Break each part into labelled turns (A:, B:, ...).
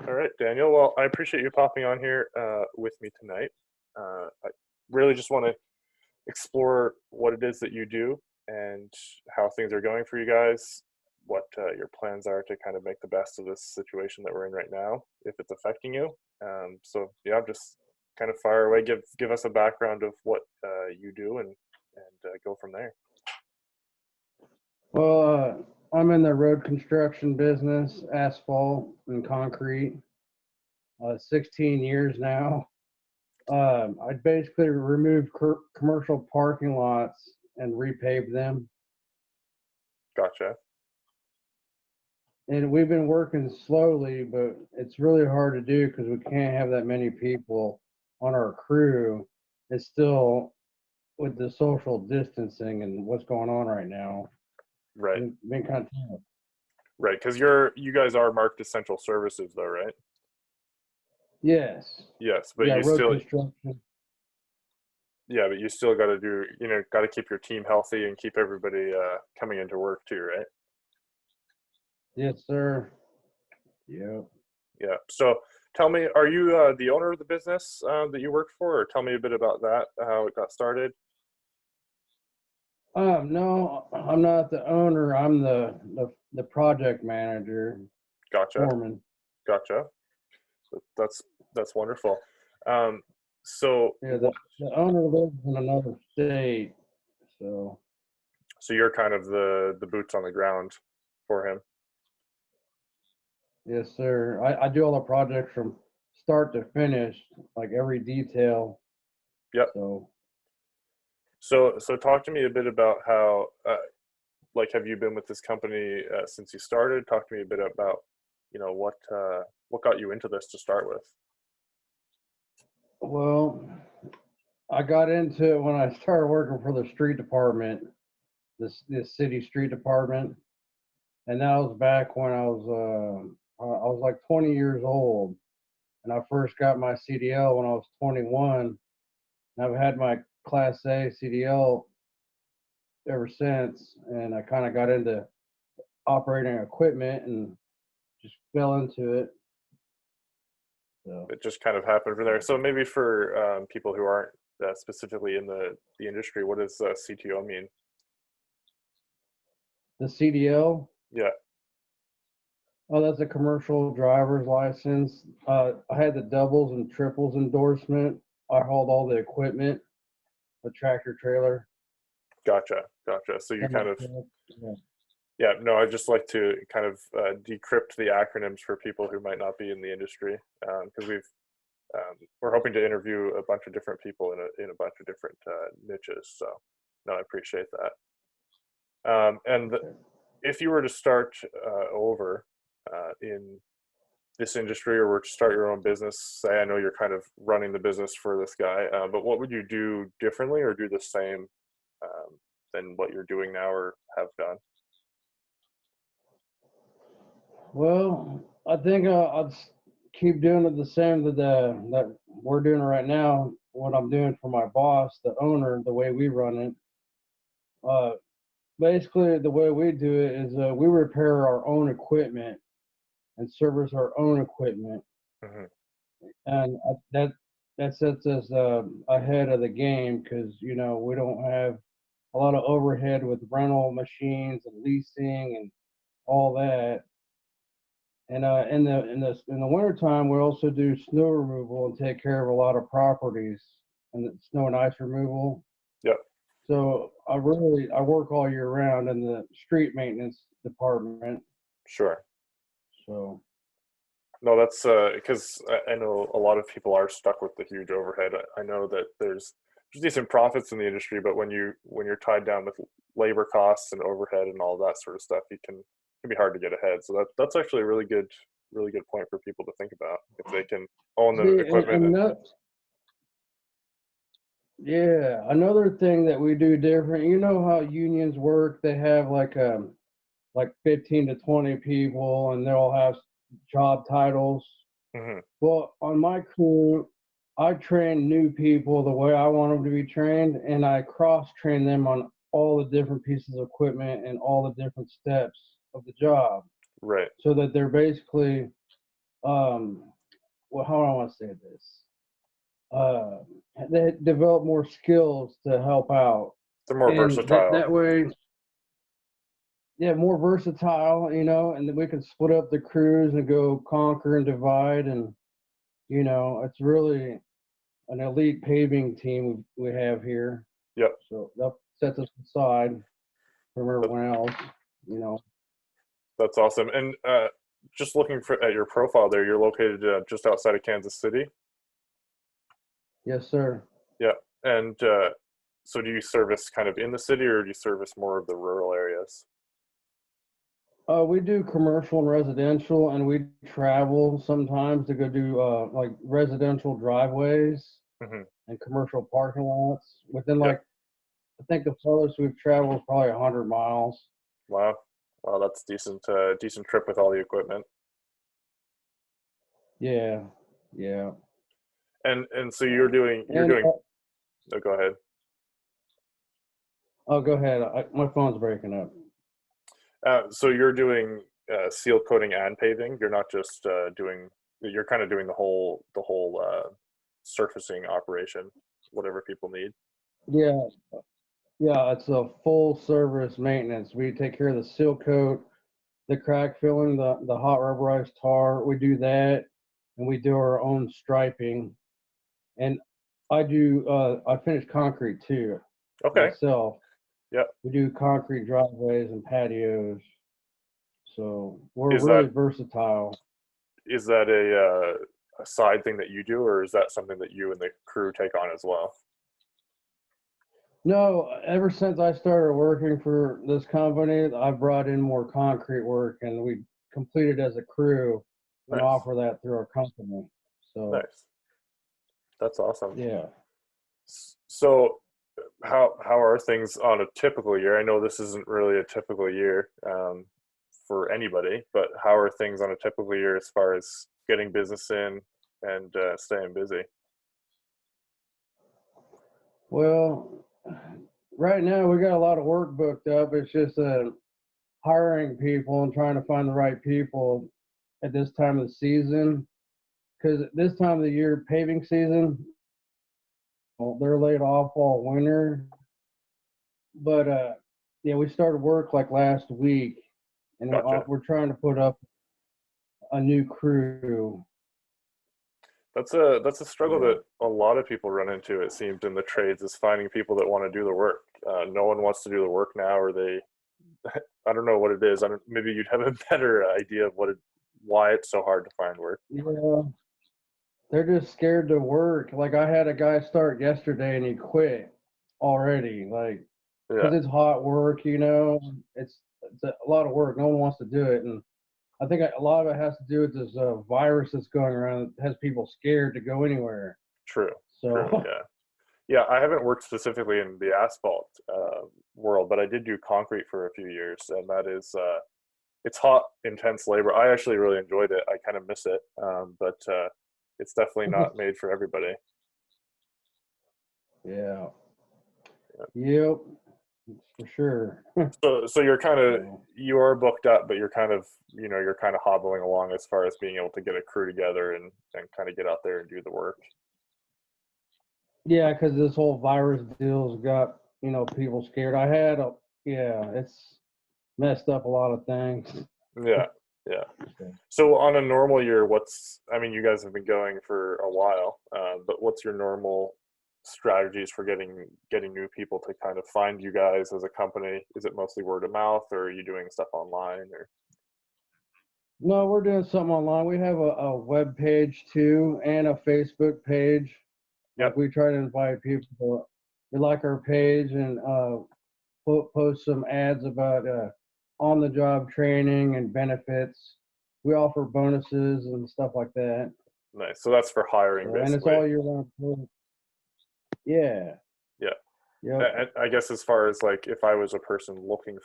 A: All right, Daniel. Well, I appreciate you popping on here with me tonight. I really just want to explore what it is that you do and how things are going for you guys, what your plans are to kind of make the best of this situation that we're in right now, if it's affecting you. So yeah, just kind of fire away. Give us a background of what you do and go from there.
B: Well, I'm in the road construction business, asphalt and concrete. 16 years now. I basically removed commercial parking lots and repaved them.
A: Gotcha.
B: And we've been working slowly, but it's really hard to do because we can't have that many people on our crew. It's still with the social distancing and what's going on right now.
A: Right.
B: It's been kind of tough.
A: Right, because you guys are marked essential services, though, right?
B: Yes.
A: Yes, but
B: Yeah,
A: you
B: road
A: still,
B: construction.
A: yeah, but you still got to do, got to keep your team healthy and keep everybody coming into work too, right?
B: Yes, sir. Yep.
A: Yeah. So tell me, are you the owner of the business that you work for, or tell me a bit about that, how it got started?
B: No, I'm not the owner. I'm the project manager,
A: Gotcha.
B: foreman.
A: Gotcha. That's wonderful. Um, so
B: Yeah,
A: what?
B: the owner lives in another state, so
A: So you're kind of the boots on the ground for him.
B: yes, sir. I do all the projects from start to finish, like every detail.
A: Yep.
B: So
A: So talk to me a bit about how like have you been with this company since you started? Talk to me a bit about what got you into this to start with.
B: well, I got into it when I started working for the street department, this city street department, and that was back when I was like 20 years old, and I first got my CDL when I was 21. And I've had my Class A CDL ever since, and I kind of got into operating equipment and just fell into it. So,
A: It just kind of happened from there. So maybe for people who aren't specifically in the industry, what does CTO mean?
B: the CDL,
A: Yeah.
B: oh, that's a commercial driver's license. I had the doubles and triples endorsement. I hauled all the equipment, the tractor trailer,
A: Gotcha. So you
B: and my
A: kind of,
B: truck. Yeah.
A: yeah, no, I just like to kind of decrypt the acronyms for people who might not be in the industry, because we're hoping to interview a bunch of different people in a bunch of different niches. So no, I appreciate that. If you were to start over in this industry, or were to start your own business, say, I know you're kind of running the business for this guy, but what would you do differently or do the same than what you're doing now or have done?
B: Well, I think I'll keep doing it the same that we're doing right now. What I'm doing for my boss, the owner, the way we run it. Uh, Basically, the way we do it is we repair our own equipment and service our own equipment,
A: Hmm.
B: and that sets us ahead of the game because we don't have a lot of overhead with rental machines and leasing and all that. And in the wintertime, we also do snow removal and take care of a lot of properties and snow and ice removal.
A: Yep.
B: So I work all year round in the street maintenance department.
A: Sure.
B: So
A: No, that's because I know a lot of people are stuck with the huge overhead. I know that there's decent profits in the industry, but when you're tied down with labor costs and overhead and all that sort of stuff, it can be hard to get ahead. So that's actually a really good point for people to think about if they can own the
B: see,
A: equipment
B: and
A: and
B: that, yeah, another thing that we do different. You know how unions work? They have like 15 to 20 people, and they all have job titles.
A: Mhm.
B: Well, on my crew, I train new people the way I want them to be trained, and I cross train them on all the different pieces of equipment and all the different steps of the job
A: Right.
B: so that they're basically well, how do I want to say this? Uh, they develop more skills to help out,
A: They're more
B: and that
A: versatile.
B: that way, yeah, more versatile, and then we can split up the crews and go conquer and divide, and it's really an elite paving team we have here.
A: Yep.
B: So that sets us aside from
A: That,
B: everyone else, you know.
A: that's awesome. And just looking at your profile there, you're located just outside of Kansas City.
B: Yes, sir.
A: Yeah. And so do you service kind of in the city, or do you service more of the rural areas?
B: We do commercial and residential, and we travel sometimes to go do like residential driveways
A: Hmm.
B: and commercial parking lots. Within
A: Yep.
B: like, I think the furthest we've traveled is probably 100 miles.
A: Wow. Wow, that's decent. Decent trip with all the equipment.
B: Yeah, yeah.
A: And so you're doing.
B: And
A: Oh, go ahead.
B: oh, go ahead. My phone's breaking up.
A: So you're doing seal coating and paving. You're not just doing. You're kind of doing the whole surfacing operation, whatever people need.
B: Yeah, yeah. It's a full service maintenance. We take care of the seal coat, the crack filling, the hot rubberized tar. We do that, and we do our own striping. And I finish concrete too
A: Okay.
B: myself.
A: Yep.
B: We do concrete driveways and patios. So we're
A: Is that
B: really versatile.
A: is that a side thing that you do, or is that something that you and the crew take on as well?
B: No, ever since I started working for this company, I brought in more concrete work, and we complete it as a crew and
A: Nice.
B: offer that through our company. So
A: Nice. That's awesome.
B: yeah.
A: So how are things on a typical year? I know this isn't really a typical year for anybody, but how are things on a typical year as far as getting business in and staying busy?
B: Well, right now we got a lot of work booked up. It's just hiring people and trying to find the right people at this time of the season. Because at this time of the year, paving season, well, they're laid off all winter. But yeah, we started work like last week, and
A: Gotcha.
B: we're trying to put up a new crew.
A: That's a struggle
B: Yeah.
A: that a lot of people run into. It seems in the trades is finding people that want to do the work. No one wants to do the work now, or they I don't know what it is. I don't. Maybe you'd have a better idea of why it's so hard to find work.
B: Yeah, they're just scared to work. Like I had a guy start yesterday and he quit already. Like
A: Yeah,
B: because it's hot work, it's a lot of work. No one wants to do it, and I think a lot of it has to do with this virus that's going around that has people scared to go anywhere.
A: true, true.
B: So
A: Yeah, yeah. I haven't worked specifically in the asphalt world, but I did do concrete for a few years, and that is it's hot, intense labor. I actually really enjoyed it. I kind of miss it, but it's definitely not made for everybody.
B: yeah,
A: Yeah.
B: yep, for sure.
A: So you're kind of
B: So,
A: you are booked up, but you're kind of hobbling along as far as being able to get a crew together and kind of get out there and do the work.
B: yeah, because this whole virus deal's got people scared. Yeah, it's messed up a lot of things.
A: Yeah, yeah.
B: So,
A: So on a normal year, I mean, you guys have been going for a while, but what's your normal strategies for getting new people to kind of find you guys as a company? Is it mostly word of mouth, or are you doing stuff online? Or
B: no, we're doing something online. We have a web page too and a Facebook page.
A: yep,
B: Like we try to invite people to like our page and post some ads about on the job training and benefits. We offer bonuses and stuff like that.
A: nice. So that's for hiring,
B: So and it's
A: basically.
B: all year long. Yeah.
A: Yeah.
B: Yep.
A: And I guess as far as like if I was a person looking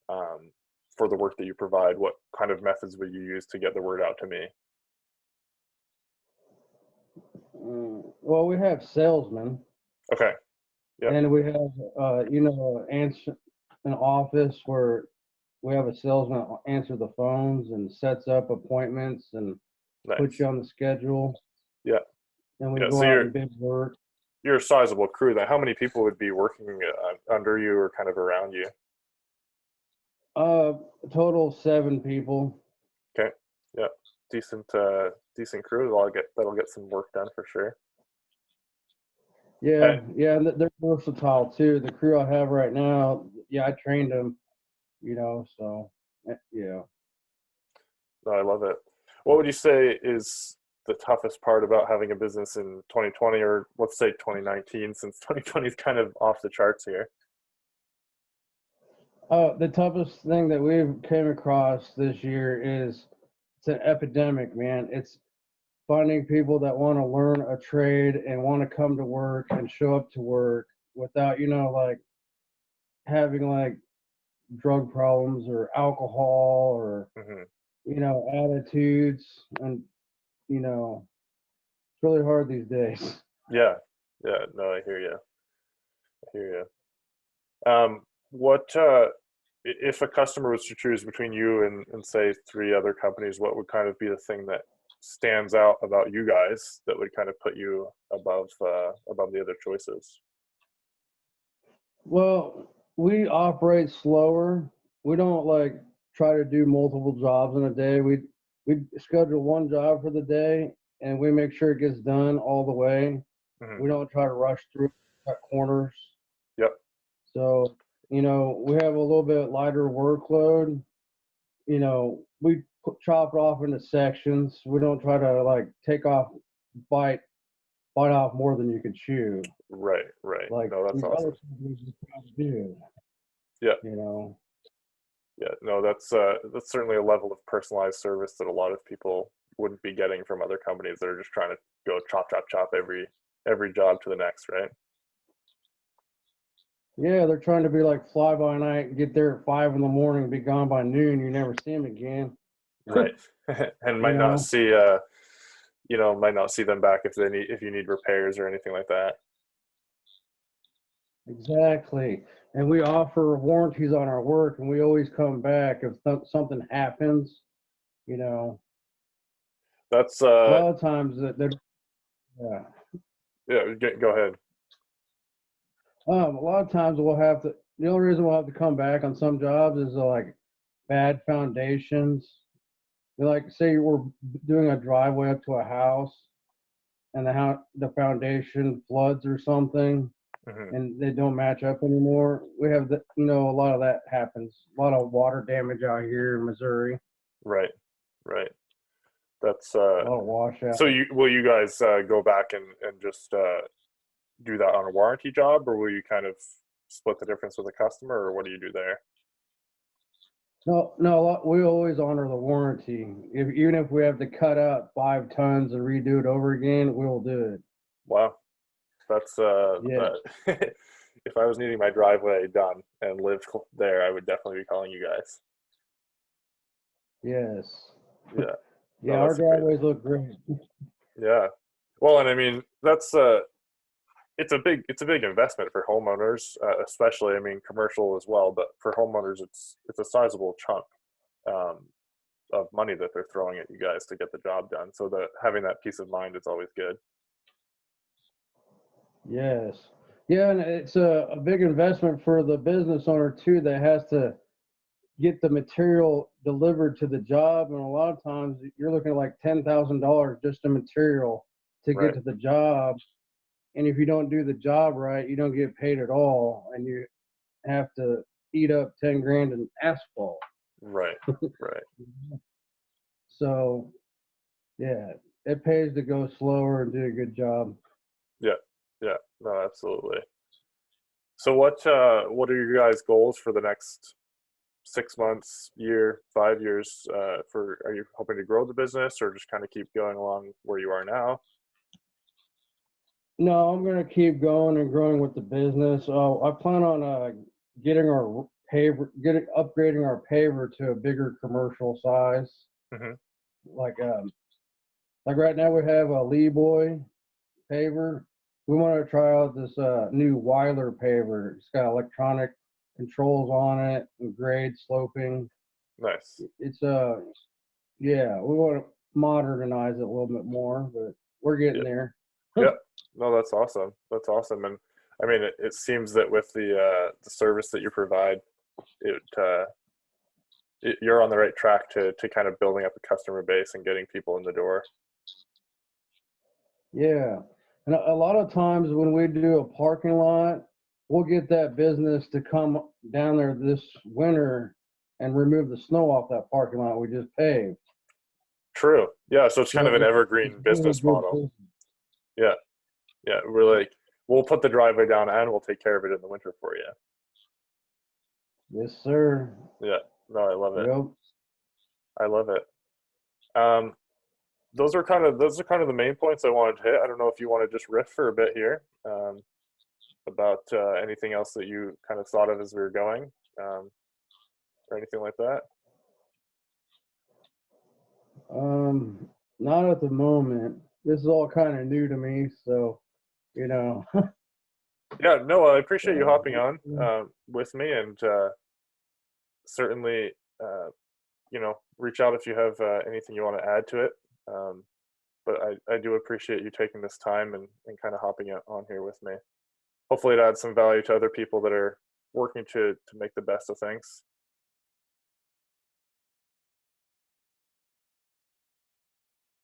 A: um, for the work that you provide, what kind of methods would you use to get the word out to me?
B: Well, we have salesmen,
A: Okay. Yep.
B: and we have answer an office where we have a salesman answer the phones and sets up appointments and put
A: Nice.
B: you on the schedule,
A: Yeah.
B: and we
A: Yeah. So
B: go out and bid work.
A: you're a sizable crew. Then how many people would be working under you or kind of around you?
B: Uh, total of 7 people.
A: Okay. Yeah. Decent crew. That'll get some work done for sure.
B: Yeah,
A: And
B: yeah, and they're versatile too. The crew I have right now, yeah, I trained them, so yeah.
A: no, I love it. What would you say is the toughest part about having a business in 2020, or let's say 2019, since 2020 is kind of off the charts here?
B: The toughest thing that we've came across this year is it's an epidemic, man. It's finding people that want to learn a trade and want to come to work and show up to work without, like having like drug problems or alcohol or,
A: Hmm.
B: attitudes. And, it's really hard these days.
A: Yeah. Yeah. No, I hear you. I hear you. What if a customer was to choose between you and say 3 other companies, what would kind of be the thing that stands out about you guys that would kind of put you above the other choices?
B: Well, we operate slower. We don't like try to do multiple jobs in a day. We schedule one job for the day and we make sure it gets done all the way.
A: Hmm.
B: We don't try to rush through, cut corners.
A: Yep.
B: So, we have a little bit lighter workload. We chop it off into sections. We don't try to like bite, bite off more than you can chew,
A: Right. Right.
B: like
A: No, that's
B: these other
A: awesome.
B: companies just try to do,
A: Yeah.
B: you know.
A: Yeah. No, that's certainly a level of personalized service that a lot of people wouldn't be getting from other companies that are just trying to go chop, chop, chop every job to the next, right?
B: Yeah, they're trying to be like fly by night, get there at 5 in the morning, be gone by noon. You never see them again.
A: Right. And
B: You know
A: might not see them back if you need repairs or anything like that.
B: exactly. And we offer warranties on our work, and we always come back if something happens. You know,
A: That's
B: a lot of times that yeah.
A: yeah, go ahead.
B: A lot of times we'll have to. The only reason we'll have to come back on some jobs is like bad foundations. Like say we're doing a driveway up to a house, and the foundation floods or something,
A: Hmm.
B: and they don't match up anymore. We have a lot of that happens. A lot of water damage out here in Missouri.
A: Right. Right. That's
B: A lot of washout.
A: so you guys go back and just do that on a warranty job, or will you kind of split the difference with the customer, or what do you do there?
B: No, no, we always honor the warranty. Even if we have to cut out 5 tons and redo it over again, we'll do it.
A: Wow, that's
B: Yeah.
A: if I was needing my driveway done and lived there, I would definitely be calling you guys.
B: Yes.
A: Yeah.
B: Yeah,
A: No,
B: our
A: that's a great.
B: driveways look great.
A: Yeah. Well, and I mean that's it's a big investment for homeowners, especially. I mean, commercial as well, but for homeowners, it's a sizable chunk um, of money that they're throwing at you guys to get the job done. So that having that peace of mind is always good.
B: Yes. Yeah, and it's a big investment for the business owner too that has to get the material delivered to the job. And a lot of times you're looking at like $10,000 just in material to get
A: Right.
B: to the job. And if you don't do the job right, you don't get paid at all. And you have to eat up 10 grand in asphalt.
A: Right. Right.
B: So yeah, it pays to go slower and do a good job.
A: Yeah. Yeah. No, absolutely. So what are your guys' goals for the next 6 months, year, 5 years? For Are you hoping to grow the business or just kind of keep going along where you are now?
B: No, I'm gonna keep going and growing with the business. I plan on getting our upgrading our paver to a bigger commercial size.
A: Hmm.
B: Like like right now we have a Lee Boy paver. We want to try out this new Weiler paver. It's got electronic controls on it and grade sloping.
A: Nice.
B: It's yeah, we want to. modernize it a little bit more, but we're getting there.
A: Yeah, no, that's awesome. That's awesome. And I mean, it seems that with the service that you provide, it, you're on the right track to kind of building up a customer base and getting people in the door.
B: Yeah. And a lot of times when we do a parking lot, we'll get that business to come down there this winter and remove the snow off that parking lot we just paved.
A: True. Yeah. So it's kind of
B: So
A: an
B: it's
A: evergreen
B: really
A: business
B: good
A: model.
B: business.
A: Yeah. Yeah. We're like, we'll put the driveway down and we'll take care of it in the winter for you.
B: Yes, sir.
A: Yeah. No, I love it.
B: Yep.
A: I love it. Um, those are kind of the main points I wanted to hit. I don't know if you want to just riff for a bit here, about anything else that you kind of thought of as we were going, or anything like that.
B: Not at the moment. This is all kind of new to me, so you know.
A: Yeah, no, I appreciate you
B: So,
A: hopping on with me, and certainly, reach out if you have anything you want to add to it. Um, but I do appreciate you taking this time and kind of hopping on here with me. Hopefully, it adds some value to other people that are working to make the best of things.